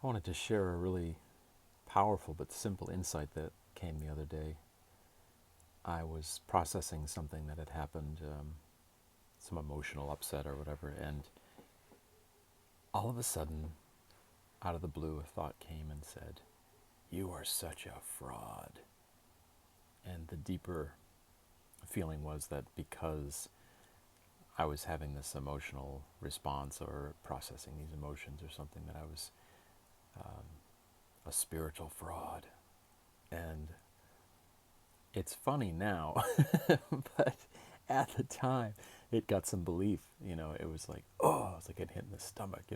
I wanted to share a really powerful but simple insight that came the other day. I was processing something that had happened, some emotional upset or whatever, and all of a sudden, out of the blue, a thought came and said, "You are such a fraud." And the deeper feeling was that because I was having this emotional response or processing these emotions or something, that I was a spiritual fraud. And it's funny now, but at the time, it got some belief. It was like, oh, it's like getting hit in the stomach.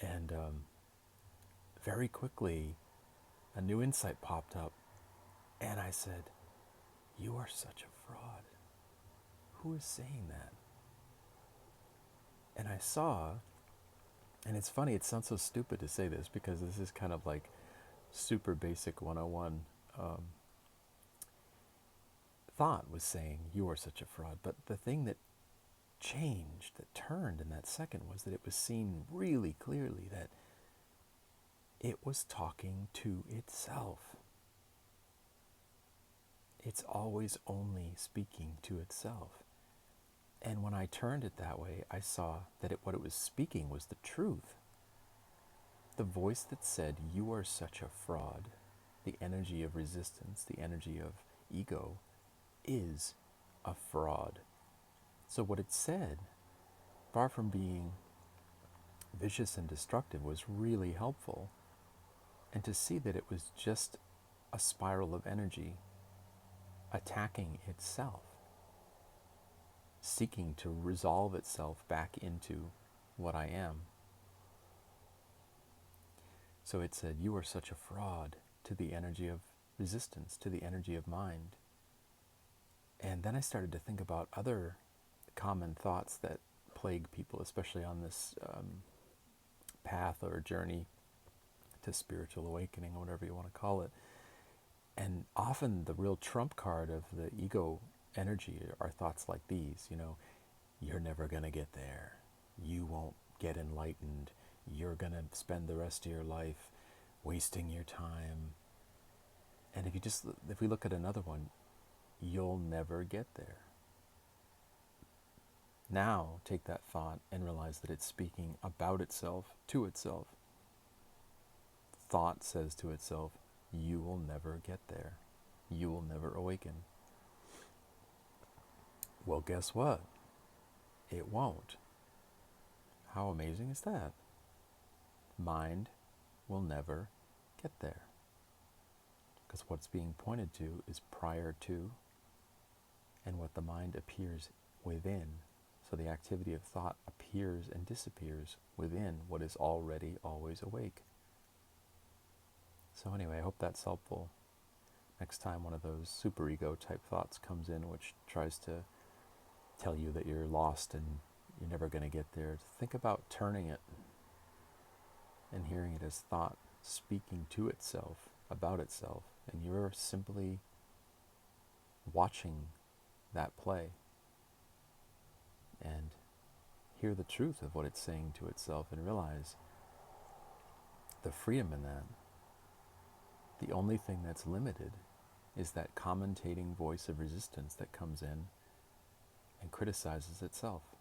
And very quickly, a new insight popped up, and I said, "You are such a fraud. Who is saying that?" And I saw, and it's funny, it sounds so stupid to say this because this is kind of like super basic 101 thought was saying, "You are such a fraud." But the thing that changed, that turned in that second, was that it was seen really clearly that it was talking to itself. It's always only speaking to itself. And when I turned it that way, I saw that what it was speaking was the truth. The voice that said, "You are such a fraud," the energy of resistance, the energy of ego, is a fraud. So what it said, far from being vicious and destructive, was really helpful. And to see that it was just a spiral of energy attacking itself, seeking to resolve itself back into what I am. So it said, "You are such a fraud," to the energy of resistance, to the energy of mind. And then I started to think about other common thoughts that plague people, especially on this path or journey to spiritual awakening, or whatever you want to call it. And often the real trump card of the ego energy are thoughts like these, "You're never going to get there. You won't get enlightened. You're going to spend the rest of your life wasting your time." And if we look at another one, "You'll never get there." Now take that thought and realize that it's speaking about itself, to itself. Thought says to itself, "You will never get there. You will never awaken." Well, guess what? It won't. How amazing is that? Mind will never get there. Because what's being pointed to is prior to, and what the mind appears within. So the activity of thought appears and disappears within what is already always awake. So anyway, I hope that's helpful. Next time one of those superego type thoughts comes in, which tries to tell you that you're lost and you're never going to get there, think about turning it and hearing it as thought speaking to itself, about itself, and you're simply watching that play, and hear the truth of what it's saying to itself and realize the freedom in that. The only thing that's limited is that commentating voice of resistance that comes in and criticizes itself.